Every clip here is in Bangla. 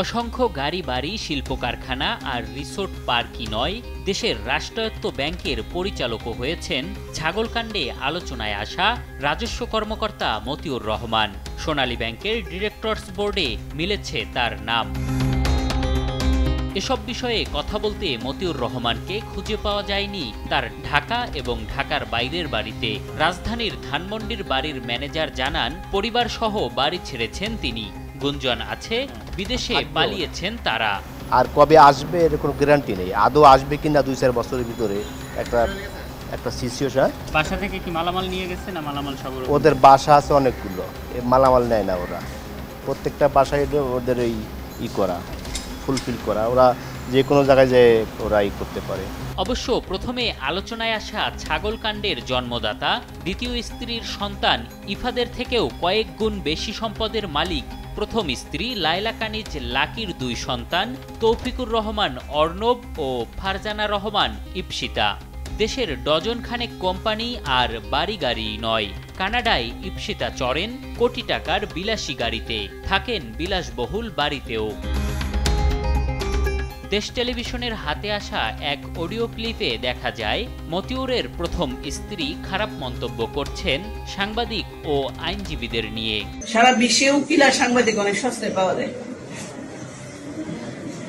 অসংখ্য গাড়ি বাড়ি, শিল্প কারখানা আর রিসোর্ট পার্কই নয়, দেশের রাষ্ট্রায়ত্ত ব্যাংকের পরিচালকও হয়েছেন ছাগলকাণ্ডে আলোচনায় আসা রাজস্ব কর্মকর্তা মতিউর রহমান। সোনালী ব্যাংকের ডিরেক্টরস বোর্ডে মিলেছে তার নাম। এসব বিষয়ে কথা বলতে মতিউর রহমানকে খুঁজে পাওয়া যায়নি তার ঢাকা এবং ঢাকার বাইরের বাড়িতে। রাজধানীর ধানমন্ডির বাড়ির ম্যানেজার জানান, পরিবার সহ বাড়ি ছেড়েছেন তিনি। গুঞ্জন আছে বিদেশে পালিয়েছেন তারা। আর কবে আসবে এর কোনো গ্যারান্টি নেই। আদৌ আসবে কিনা 2-4 বছরের ভিতরে একটা সিচুয়েশন। বাসা থেকে কি মালামাল নিয়ে গেছে না মালামাল সব? ওদের বাসা আছে অনেকগুলো, মালামাল নেয় না ওরা। প্রত্যেকটা বাসায় ওদের করা, ফুলফিল করা, ওরা যে কোনো জায়গায় যে ওরা করতে পারে। অবশ্য প্রথমে আলোচনায় আসা ছাগলকাণ্ডের জন্মদাতা দ্বিতীয় স্ত্রীর সন্তান ইফাদের থেকেও কয়েক গুণ বেশি সম্পদের মালিক প্রথম স্ত্রী লায়লা কানিজ লাকির 2 সন্তান তৌফিকুর রহমান অর্ণব ও ফারজানা রহমান ইপসিতা। দেশের ডজন খানেক কোম্পানি আর বাড়ি গাড়ি নয়। কানাডায় ইপসিতা চড়েন কোটি টাকার বিলাসী গাড়িতে, থাকেন বিলাসবহুল বাড়িতেও। দেশ টেলিভিশনের হাতে আসা এক অডিও ক্লিপে দেখা যায় মতিউরের প্রথম স্ত্রী খারাপ মন্তব্য করছেন সাংবাদিক ও আইনজীবীদের নিয়ে। সারা বিশ্বে উকিল আর সাংবাদিক অনেক সস্তায় পাওয়া যায়,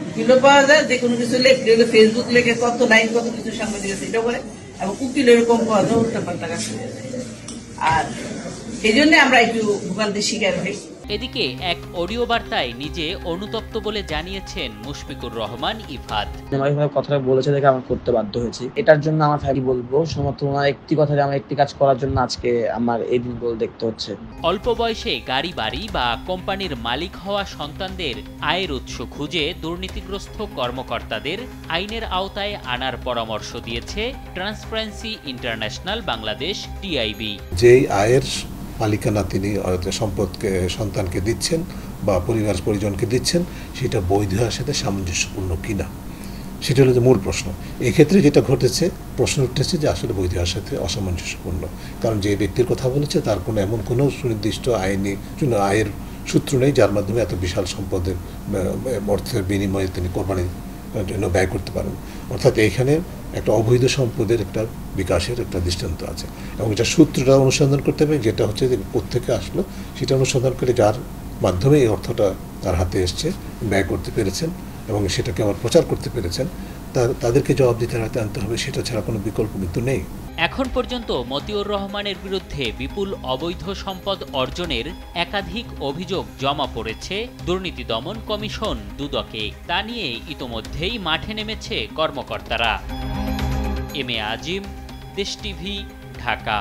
উকিলও পাওয়া যায়, যে কোনো কিছু লেখলে ফেসবুক লেখে কত লাইন কত কিছু সাংবাদিক আছে এটা করে, এবং উকিল এরকম পাওয়া যায় উল্টা পাল্টা কাজ করে যায়। আর এই জন্য আমরা একটু ভোগান্তির শিকার হই। এদিকে এক অডিও বার্তায় নিজে অনুতপ্ত বলে জানিয়েছেন মুশফিকুর রহমান ইফাদ। আমার কথাটা বলেছে দেখে আমার করতে বাধ্য হয়েছি। এটার জন্য আমার ফ্যামিলি বলবো শুধুমাত্র ওনার একটি কথায় আমার একটি কাজ করার জন্য আজকে আমার এই দিনগুলো দেখতে হচ্ছে। অল্প বয়সে গাড়ি বাড়ি বা কোম্পানির মালিক হওয়া সন্তানদের আয়ের উৎস খুঁজে দুর্নীতিগ্রস্ত কর্মকর্তাদের আইনের আওতায় আনার পরামর্শ দিয়েছে ট্রান্সপারেন্সি ইন্টারন্যাশনাল বাংলাদেশ টিআইবি। যেই আয়ের মালিকানা তিনি সম্পদকে সন্তানকে দিচ্ছেন বা পরিবার পরিজনকে দিচ্ছেন, সেটা বৈধ আর সাথে সামঞ্জস্যপূর্ণ কিনা, সেটা হলো যে মূল প্রশ্ন। এক্ষেত্রে যেটা ঘটেছে, প্রশ্ন উঠেছে যে আসলে বৈধ আর সাথে অসামঞ্জস্যপূর্ণ। কারণ যে ব্যক্তির কথা বলেছে তার কোনো এমন কোনো সুনির্দিষ্ট আইনি আয়ের সূত্র নেই যার মাধ্যমে এত বিশাল সম্পদের অর্থের বিনিময়ে তিনি কোরবানির জন্য ব্যয় করতে পারেন। অর্থাৎ এইখানে একটা অবৈধ সম্পদের একটা বিকাশের একটা দৃষ্টান্ত আছে, এবং এটা সূত্রটা অনুসন্ধান করতে হবে, যেটা হচ্ছে যে কোত্থেকে আসলো সেটা অনুসন্ধান করে যার মাধ্যমে এই অর্থটা তার হাতে এসছে, ব্যয় করতে পেরেছেন এবং সেটাকে আবার প্রচার করতে পেরেছেন, তাদেরকে জবাবদিহিতার হাতে আনতে হবে। সেটা ছাড়া কোনো বিকল্প কিন্তু নেই। এখন পর্যন্ত মতিউর রহমানের বিরুদ্ধে বিপুল অবৈধ সম্পদ অর্জনের একাধিক অভিযোগ জমা পড়েছে দুর্নীতি দমন কমিশন দুদকে। তা নিয়ে ইতোমধ্যেই মাঠে নেমেছে কর্মকর্তারা। এম এ আজিম, দেশ টিভি, ঢাকা।